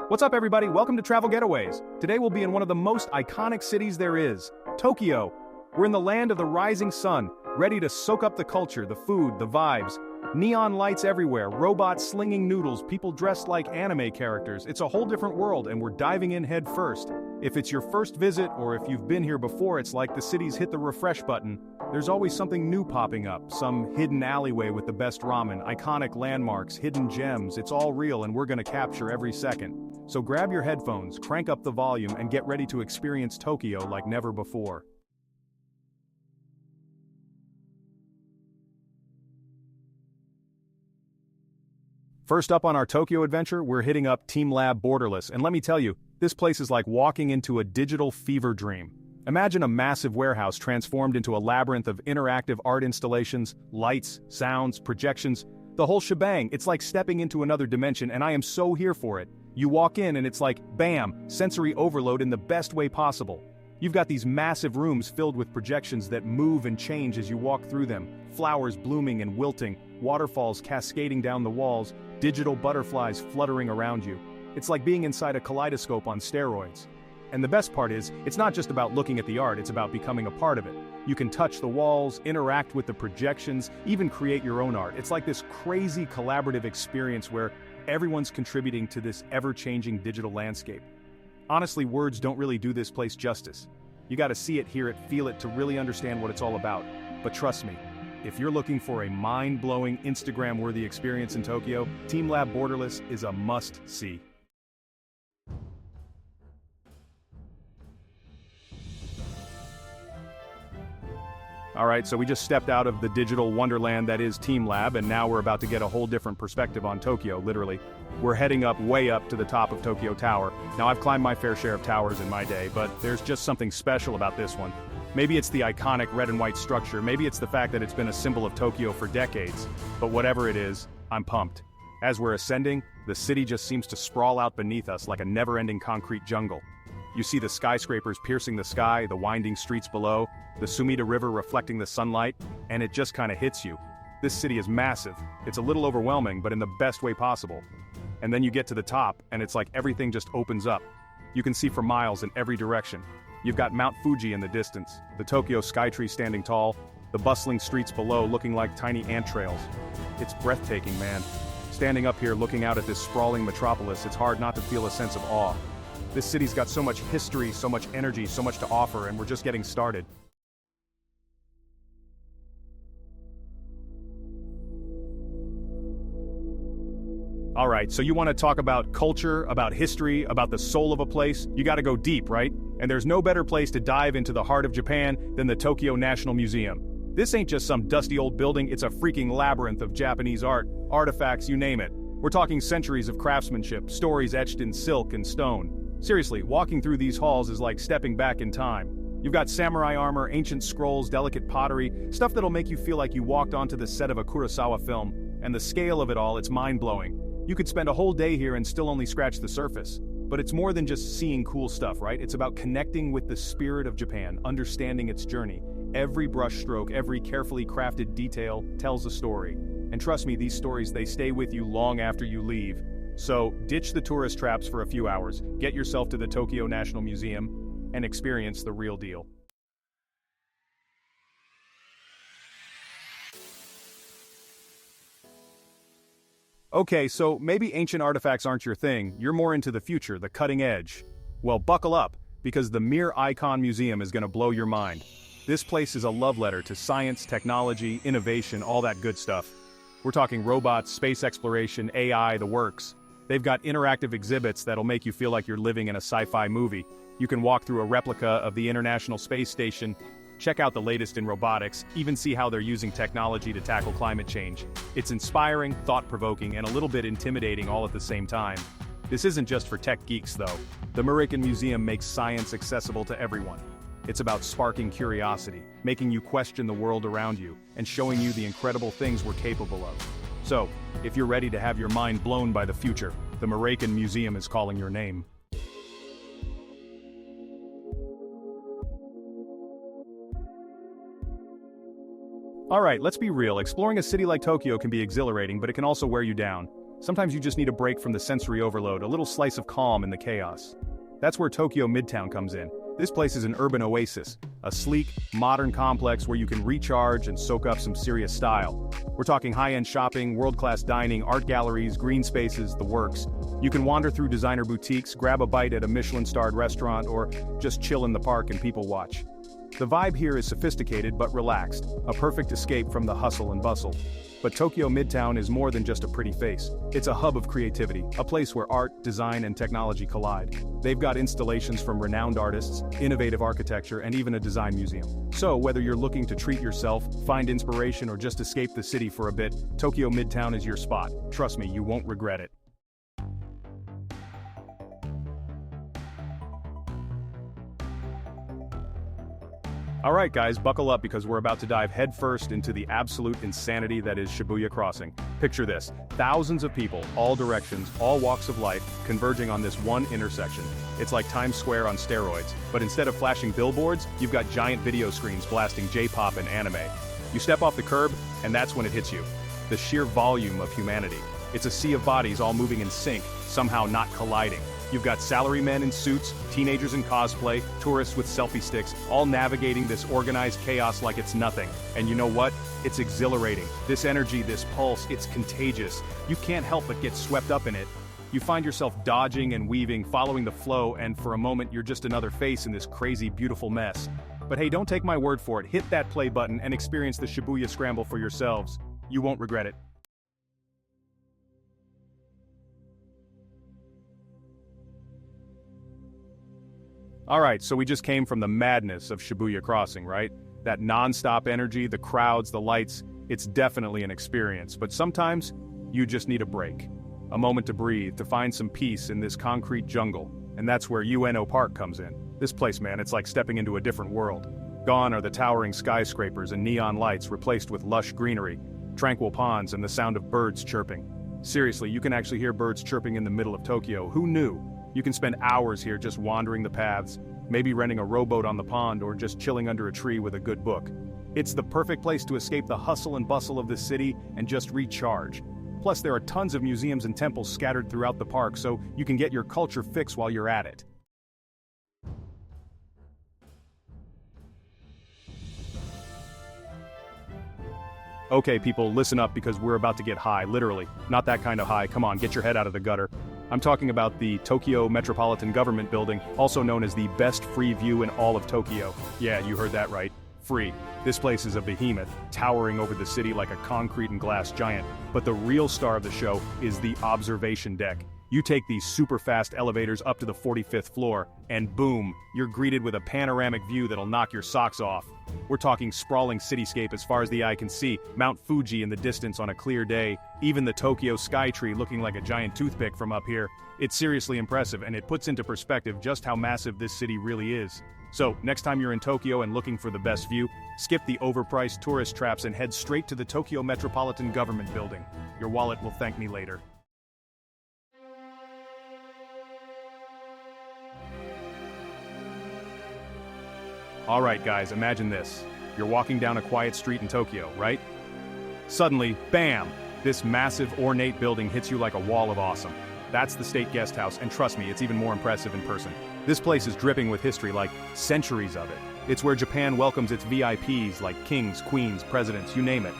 What's up, everybody? Welcome to Travel Getaways. Today we'll be in one of the most iconic cities there is, Tokyo. We're in the land of the rising sun, ready to soak up the culture, the food, the vibes. Neon lights everywhere, robots slinging noodles, people dressed like anime characters. It's a whole different world, and we're diving in head first. If it's your first visit, or if you've been here before, it's like the city's hit the refresh button. There's always something new popping up, some hidden alleyway with the best ramen, iconic landmarks, hidden gems. It's all real, and we're gonna capture every second. So grab your headphones, crank up the volume, and get ready to experience Tokyo like never before. First up on our Tokyo adventure, we're hitting up Team Lab Borderless, and let me tell you, this place is like walking into a digital fever dream. Imagine a massive warehouse transformed into a labyrinth of interactive art installations, lights, sounds, projections, the whole shebang. It's like stepping into another dimension, and I am so here for it. You walk in and it's like, bam, sensory overload in the best way possible. You've got these massive rooms filled with projections that move and change as you walk through them, flowers blooming and wilting, waterfalls cascading down the walls, digital butterflies fluttering around you. It's like being inside a kaleidoscope on steroids. And the best part is, it's not just about looking at the art, it's about becoming a part of it. You can touch the walls, interact with the projections, even create your own art. It's like this crazy collaborative experience where everyone's contributing to this ever-changing digital landscape. Honestly, words don't really do this place justice. You gotta see it, hear it, feel it to really understand what it's all about. But trust me, if you're looking for a mind-blowing, Instagram-worthy experience in Tokyo, Team Lab Borderless is a must-see. Alright, so we just stepped out of the digital wonderland that is Team Lab, and now we're about to get a whole different perspective on Tokyo, literally. We're heading up, way up to the top of Tokyo Tower. Now, I've climbed my fair share of towers in my day, but there's just something special about this one. Maybe it's the iconic red and white structure, maybe it's the fact that it's been a symbol of Tokyo for decades, but whatever it is, I'm pumped. As we're ascending, the city just seems to sprawl out beneath us like a never-ending concrete jungle. You see the skyscrapers piercing the sky, the winding streets below, the Sumida River reflecting the sunlight, and it just kinda hits you. This city is massive. It's a little overwhelming, but in the best way possible. And then you get to the top, and it's like everything just opens up. You can see for miles in every direction. You've got Mount Fuji in the distance, the Tokyo Skytree standing tall, the bustling streets below looking like tiny ant trails. It's breathtaking, man. Standing up here looking out at this sprawling metropolis, it's hard not to feel a sense of awe. This city's got so much history, so much energy, so much to offer, and we're just getting started. Alright, so you want to talk about culture, about history, about the soul of a place? You gotta go deep, right? And there's no better place to dive into the heart of Japan than the Tokyo National Museum. This ain't just some dusty old building, it's a freaking labyrinth of Japanese art, artifacts, you name it. We're talking centuries of craftsmanship, stories etched in silk and stone. Seriously, walking through these halls is like stepping back in time. You've got samurai armor, ancient scrolls, delicate pottery, stuff that'll make you feel like you walked onto the set of a Kurosawa film. And the scale of it all, it's mind-blowing. You could spend a whole day here and still only scratch the surface. But it's more than just seeing cool stuff, right? It's about connecting with the spirit of Japan, understanding its journey. Every brushstroke, every carefully crafted detail tells a story. And trust me, these stories, they stay with you long after you leave. So, ditch the tourist traps for a few hours, get yourself to the Tokyo National Museum, and experience the real deal. Okay, so maybe ancient artifacts aren't your thing, you're more into the future, the cutting edge. Well, buckle up, because the Mir Icon Museum is gonna blow your mind. This place is a love letter to science, technology, innovation, all that good stuff. We're talking robots, space exploration, AI, the works. They've got interactive exhibits that'll make you feel like you're living in a sci-fi movie. You can walk through a replica of the International Space Station, check out the latest in robotics, even see how they're using technology to tackle climate change. It's inspiring, thought-provoking, and a little bit intimidating all at the same time. This isn't just for tech geeks, though. The Makuhari Museum makes science accessible to everyone. It's about sparking curiosity, making you question the world around you, and showing you the incredible things we're capable of. So, if you're ready to have your mind blown by the future, the Makuhari Museum is calling your name. Alright, let's be real, exploring a city like Tokyo can be exhilarating, but it can also wear you down. Sometimes you just need a break from the sensory overload, a little slice of calm in the chaos. That's where Tokyo Midtown comes in. This place is an urban oasis, a sleek, modern complex where you can recharge and soak up some serious style. We're talking high-end shopping, world-class dining, art galleries, green spaces, the works. You can wander through designer boutiques, grab a bite at a Michelin-starred restaurant, or just chill in the park and people watch. The vibe here is sophisticated but relaxed, a perfect escape from the hustle and bustle. But Tokyo Midtown is more than just a pretty face. It's a hub of creativity, a place where art, design, and technology collide. They've got installations from renowned artists, innovative architecture, and even a design museum. So, whether you're looking to treat yourself, find inspiration, or just escape the city for a bit, Tokyo Midtown is your spot. Trust me, you won't regret it. Alright guys, buckle up because we're about to dive headfirst into the absolute insanity that is Shibuya Crossing. Picture this, thousands of people, all directions, all walks of life, converging on this one intersection. It's like Times Square on steroids, but instead of flashing billboards, you've got giant video screens blasting J-pop and anime. You step off the curb, and that's when it hits you. The sheer volume of humanity. It's a sea of bodies all moving in sync, somehow not colliding. You've got salarymen in suits, teenagers in cosplay, tourists with selfie sticks, all navigating this organized chaos like it's nothing. And you know what? It's exhilarating. This energy, this pulse, it's contagious. You can't help but get swept up in it. You find yourself dodging and weaving, following the flow, and for a moment you're just another face in this crazy, beautiful mess. But hey, don't take my word for it. Hit that play button and experience the Shibuya Scramble for yourselves. You won't regret it. Alright, so we just came from the madness of Shibuya Crossing, right? That non-stop energy, the crowds, the lights, it's definitely an experience, but sometimes you just need a break. A moment to breathe, to find some peace in this concrete jungle, and that's where UNO Park comes in. This place, man, it's like stepping into a different world. Gone are the towering skyscrapers and neon lights replaced with lush greenery, tranquil ponds and the sound of birds chirping. Seriously, you can actually hear birds chirping in the middle of Tokyo. Who knew? You can spend hours here just wandering the paths, maybe renting a rowboat on the pond or just chilling under a tree with a good book. It's the perfect place to escape the hustle and bustle of the city and just recharge. Plus, there are tons of museums and temples scattered throughout the park, so you can get your culture fix while you're at it. Okay people, listen up because we're about to get high, literally. Not that kind of high, come on, get your head out of the gutter. I'm talking about the Tokyo Metropolitan Government Building, also known as the best free view in all of Tokyo. Yeah, you heard that right. Free. This place is a behemoth, towering over the city like a concrete and glass giant. But the real star of the show is the observation deck. You take these super fast elevators up to the 45th floor, and boom, you're greeted with a panoramic view that'll knock your socks off. We're talking sprawling cityscape as far as the eye can see, Mount Fuji in the distance on a clear day, even the Tokyo Skytree looking like a giant toothpick from up here. It's seriously impressive, and it puts into perspective just how massive this city really is. So, next time you're in Tokyo and looking for the best view, skip the overpriced tourist traps and head straight to the Tokyo Metropolitan Government Building. Your wallet will thank me later. Alright guys, imagine this. You're walking down a quiet street in Tokyo, right? Suddenly, bam! This massive, ornate building hits you like a wall of awesome. That's the State Guest House, and trust me, it's even more impressive in person. This place is dripping with history, like centuries of it. It's where Japan welcomes its VIPs like kings, queens, presidents, you name it.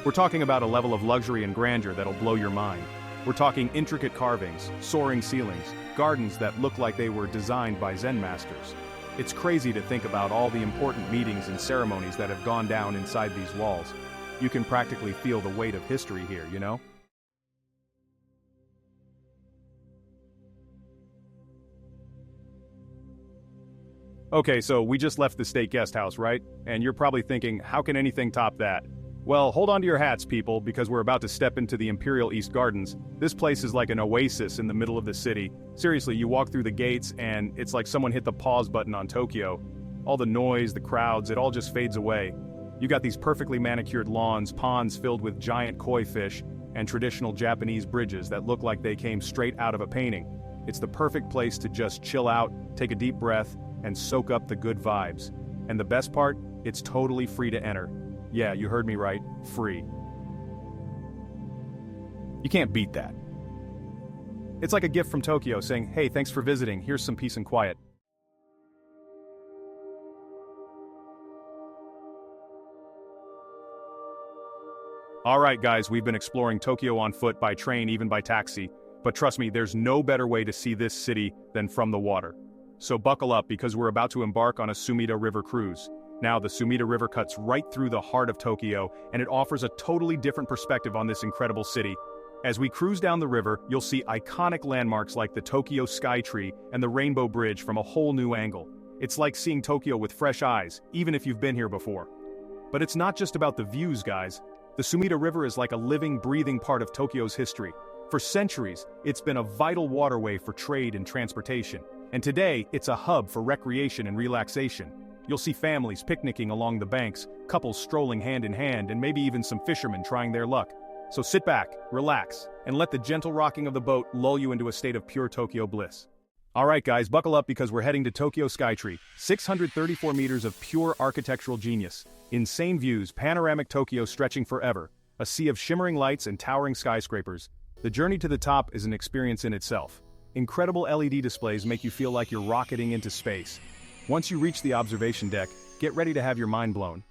We're talking about a level of luxury and grandeur that'll blow your mind. We're talking intricate carvings, soaring ceilings, gardens that look like they were designed by Zen masters. It's crazy to think about all the important meetings and ceremonies that have gone down inside these walls. You can practically feel the weight of history here, you know? Okay, so we just left the State Guest House, right? And you're probably thinking, how can anything top that? Well, hold on to your hats, people, because we're about to step into the Imperial East Gardens. This place is like an oasis in the middle of the city. Seriously, you walk through the gates and it's like someone hit the pause button on Tokyo. All the noise, the crowds, it all just fades away. You got these perfectly manicured lawns, ponds filled with giant koi fish, and traditional Japanese bridges that look like they came straight out of a painting. It's the perfect place to just chill out, take a deep breath, and soak up the good vibes. And the best part, it's totally free to enter. Yeah, you heard me right, free. You can't beat that. It's like a gift from Tokyo saying, hey, thanks for visiting, here's some peace and quiet. Alright guys, we've been exploring Tokyo on foot, by train, even by taxi. But trust me, there's no better way to see this city than from the water. So buckle up because we're about to embark on a Sumida River cruise. Now, the Sumida River cuts right through the heart of Tokyo, and it offers a totally different perspective on this incredible city. As we cruise down the river, you'll see iconic landmarks like the Tokyo Skytree and the Rainbow Bridge from a whole new angle. It's like seeing Tokyo with fresh eyes, even if you've been here before. But it's not just about the views, guys. The Sumida River is like a living, breathing part of Tokyo's history. For centuries, it's been a vital waterway for trade and transportation. And today, it's a hub for recreation and relaxation. You'll see families picnicking along the banks, couples strolling hand in hand, and maybe even some fishermen trying their luck. So sit back, relax, and let the gentle rocking of the boat lull you into a state of pure Tokyo bliss. Alright guys, buckle up because we're heading to Tokyo Skytree, 634 meters of pure architectural genius. Insane views, panoramic Tokyo stretching forever, a sea of shimmering lights and towering skyscrapers. The journey to the top is an experience in itself. Incredible LED displays make you feel like you're rocketing into space. Once you reach the observation deck, get ready to have your mind blown.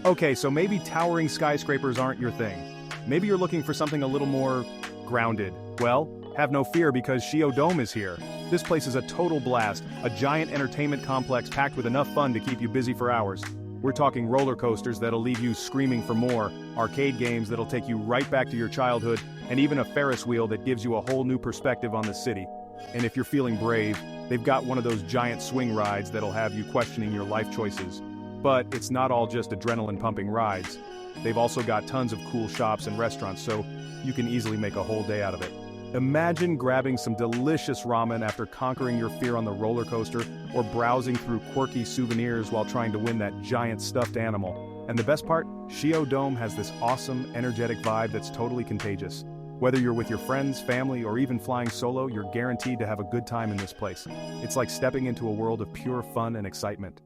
Okay, so maybe towering skyscrapers aren't your thing. Maybe you're looking for something a little more grounded. Well, have no fear because Shiodome is here. This place is a total blast, a giant entertainment complex packed with enough fun to keep you busy for hours. We're talking roller coasters that'll leave you screaming for more, arcade games that'll take you right back to your childhood, and even a Ferris wheel that gives you a whole new perspective on the city. And if you're feeling brave, they've got one of those giant swing rides that'll have you questioning your life choices. But it's not all just adrenaline-pumping rides. They've also got tons of cool shops and restaurants, so you can easily make a whole day out of it. Imagine grabbing some delicious ramen after conquering your fear on the roller coaster, or browsing through quirky souvenirs while trying to win that giant stuffed animal. And the best part? Shiodome has this awesome, energetic vibe that's totally contagious. Whether you're with your friends, family, or even flying solo, you're guaranteed to have a good time in this place. It's like stepping into a world of pure fun and excitement.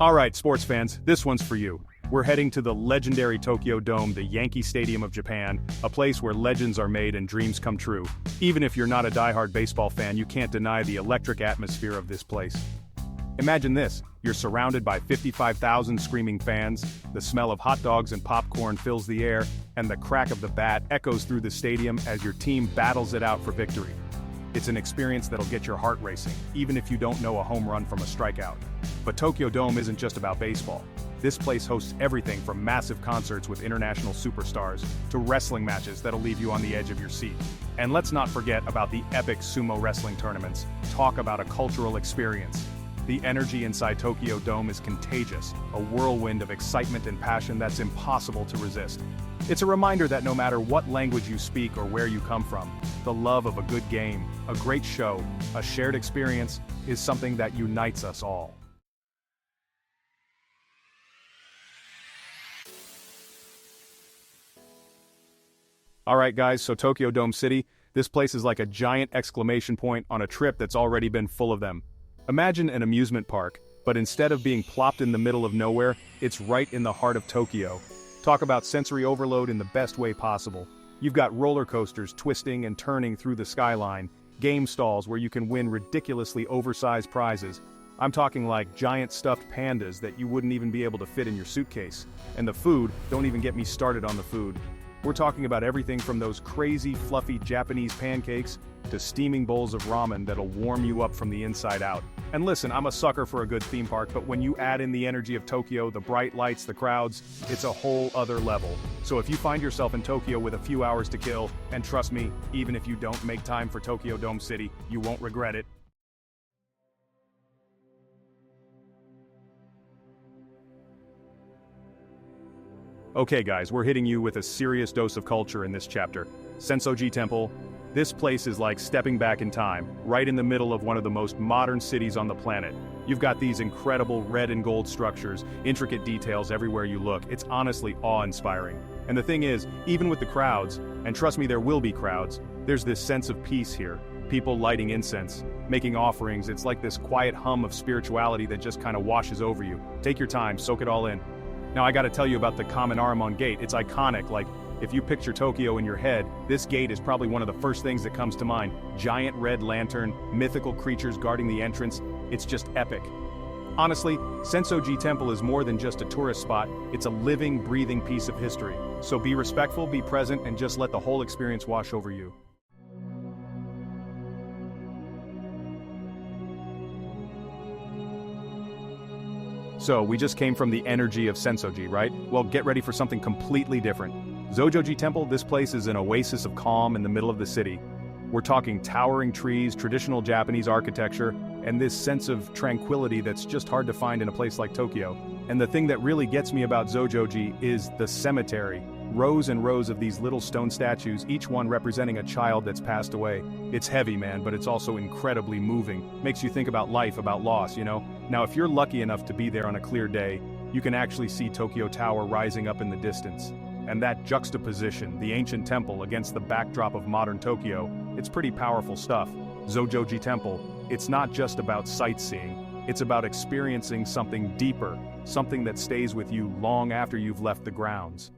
Alright, sports fans, this one's for you. We're heading to the legendary Tokyo Dome, the Yankee Stadium of Japan, a place where legends are made and dreams come true. Even if you're not a diehard baseball fan, you can't deny the electric atmosphere of this place. Imagine this, you're surrounded by 55,000 screaming fans, the smell of hot dogs and popcorn fills the air, and the crack of the bat echoes through the stadium as your team battles it out for victory. It's an experience that'll get your heart racing, even if you don't know a home run from a strikeout. But Tokyo Dome isn't just about baseball. This place hosts everything from massive concerts with international superstars to wrestling matches that'll leave you on the edge of your seat. And let's not forget about the epic sumo wrestling tournaments. Talk about a cultural experience. The energy inside Tokyo Dome is contagious, a whirlwind of excitement and passion that's impossible to resist. It's a reminder that no matter what language you speak or where you come from, the love of a good game, a great show, a shared experience is something that unites us all. Alright guys, so Tokyo Dome City, this place is like a giant exclamation point on a trip that's already been full of them. Imagine an amusement park, but instead of being plopped in the middle of nowhere, it's right in the heart of Tokyo. Talk about sensory overload in the best way possible. You've got roller coasters twisting and turning through the skyline, game stalls where you can win ridiculously oversized prizes. I'm talking like giant stuffed pandas that you wouldn't even be able to fit in your suitcase. And the food, don't even get me started on the food. We're talking about everything from those crazy, fluffy Japanese pancakes to steaming bowls of ramen that'll warm you up from the inside out. And listen, I'm a sucker for a good theme park, but when you add in the energy of Tokyo, the bright lights, the crowds, it's a whole other level. So if you find yourself in Tokyo with a few hours to kill, and trust me, even if you don't make time for Tokyo Dome City, you won't regret it. Okay guys, we're hitting you with a serious dose of culture in this chapter. Senso-ji Temple. This place is like stepping back in time, right in the middle of one of the most modern cities on the planet. You've got these incredible red and gold structures, intricate details everywhere you look. It's honestly awe-inspiring. And the thing is, even with the crowds, and trust me there will be crowds, there's this sense of peace here. People lighting incense, making offerings. It's like this quiet hum of spirituality that just kind of washes over you. Take your time, soak it all in. Now I gotta tell you about the Kamen Gate. It's iconic. Like, if you picture Tokyo in your head, this gate is probably one of the first things that comes to mind. Giant red lantern, mythical creatures guarding the entrance. It's just epic. Honestly, Senso-ji Temple is more than just a tourist spot. It's a living, breathing piece of history. So be respectful, be present, and just let the whole experience wash over you. So, we just came from the energy of Senso-ji, right? Well, get ready for something completely different. Zooi Temple, this place is an oasis of calm in the middle of the city. We're talking towering trees, traditional Japanese architecture, and this sense of tranquility that's just hard to find in a place like Tokyo. And the thing that really gets me about Zooi is the cemetery. Rows and rows of these little stone statues, each one representing a child that's passed away. It's heavy, man, but it's also incredibly moving. Makes you think about life, about loss, you know? Now, if you're lucky enough to be there on a clear day, you can actually see Tokyo Tower rising up in the distance. And that juxtaposition, the ancient temple against the backdrop of modern Tokyo, it's pretty powerful stuff. Zooi Temple, it's not just about sightseeing, it's about experiencing something deeper, something that stays with you long after you've left the grounds.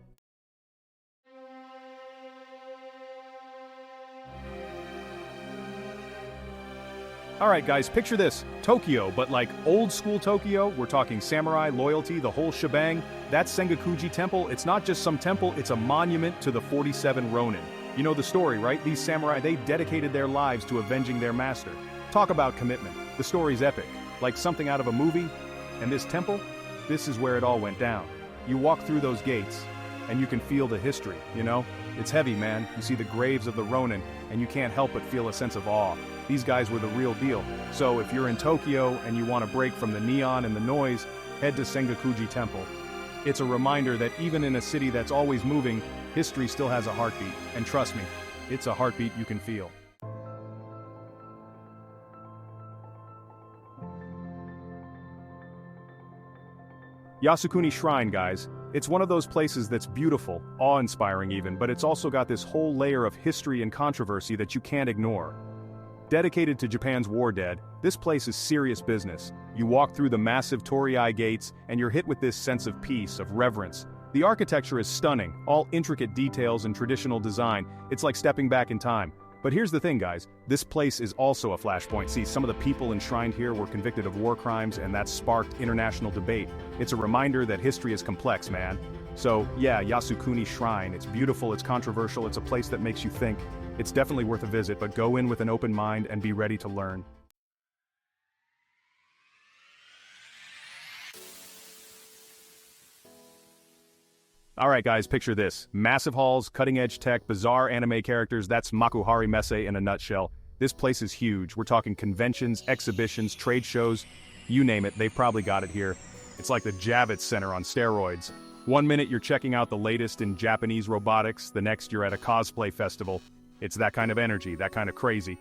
Alright guys, picture this, Tokyo, but like old school Tokyo. We're talking samurai, loyalty, the whole shebang. That Sengokuji Temple, it's not just some temple, it's a monument to the 47 Ronin. You know the story, right? These samurai, they dedicated their lives to avenging their master. Talk about commitment. The story's epic, like something out of a movie. And this temple, this is where it all went down. You walk through those gates, and you can feel the history, you know? It's heavy, man. You see the graves of the Ronin, and you can't help but feel a sense of awe. These guys were the real deal. So if you're in Tokyo and you want a break from the neon and the noise, head to Sengokuji Temple. It's a reminder that even in a city that's always moving, history still has a heartbeat. And trust me, it's a heartbeat you can feel. Yasukuni Shrine, guys. It's one of those places that's beautiful, awe-inspiring even, but it's also got this whole layer of history and controversy that you can't ignore. Dedicated to Japan's war dead, this place is serious business. You walk through the massive torii gates, and you're hit with this sense of peace, of reverence. The architecture is stunning, all intricate details and traditional design. It's like stepping back in time. But here's the thing, guys, this place is also a flashpoint. See, some of the people enshrined here were convicted of war crimes, and that sparked international debate. It's a reminder that history is complex, man. So, yeah, Yasukuni Shrine, it's beautiful, it's controversial, it's a place that makes you think. It's definitely worth a visit, but go in with an open mind and be ready to learn. Alright guys, picture this. Massive halls, cutting-edge tech, bizarre anime characters, that's Makuhari Messe in a nutshell. This place is huge. We're talking conventions, exhibitions, trade shows, you name it, they've probably got it here. It's like the Javits Center on steroids. One minute you're checking out the latest in Japanese robotics, the next you're at a cosplay festival. It's that kind of energy, that kind of crazy.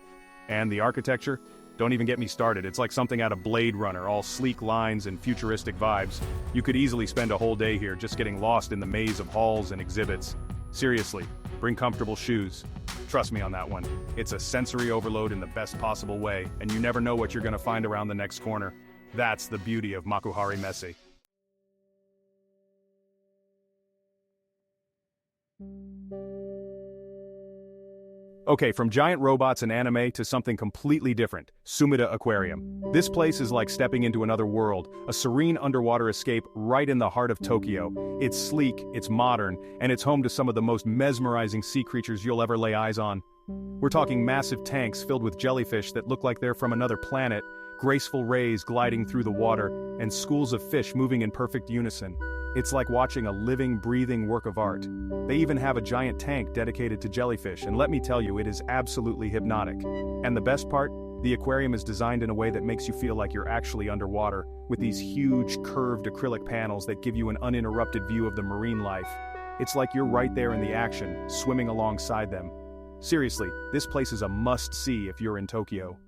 And the architecture? Don't even get me started. It's like something out of Blade Runner, all sleek lines and futuristic vibes. You could easily spend a whole day here just getting lost in the maze of halls and exhibits. Seriously, bring comfortable shoes. Trust me on that one. It's a sensory overload in the best possible way, and you never know what you're gonna find around the next corner. That's the beauty of Makuhari Messe. Okay, from giant robots and anime to something completely different, Sumida Aquarium. This place is like stepping into another world, a serene underwater escape right in the heart of Tokyo. It's sleek, it's modern, and it's home to some of the most mesmerizing sea creatures you'll ever lay eyes on. We're talking massive tanks filled with jellyfish that look like they're from another planet, graceful rays gliding through the water, and schools of fish moving in perfect unison. It's like watching a living, breathing work of art. They even have a giant tank dedicated to jellyfish, and let me tell you, it is absolutely hypnotic. And the best part? The aquarium is designed in a way that makes you feel like you're actually underwater, with these huge, curved acrylic panels that give you an uninterrupted view of the marine life. It's like you're right there in the action, swimming alongside them. Seriously, this place is a must-see if you're in Tokyo.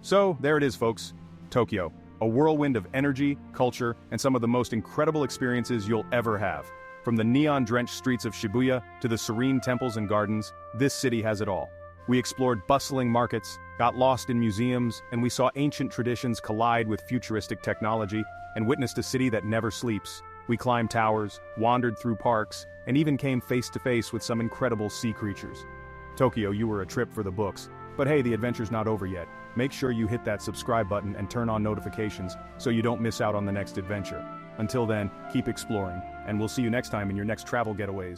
So, there it is, folks. Tokyo. A whirlwind of energy, culture, and some of the most incredible experiences you'll ever have. From the neon-drenched streets of Shibuya to the serene temples and gardens, this city has it all. We explored bustling markets, got lost in museums, and we saw ancient traditions collide with futuristic technology, and witnessed a city that never sleeps. We climbed towers, wandered through parks, and even came face to face with some incredible sea creatures. Tokyo, you were a trip for the books. But hey, the adventure's not over yet. Make sure you hit that subscribe button and turn on notifications so you don't miss out on the next adventure. Until then, keep exploring, and we'll see you next time in your next travel getaways.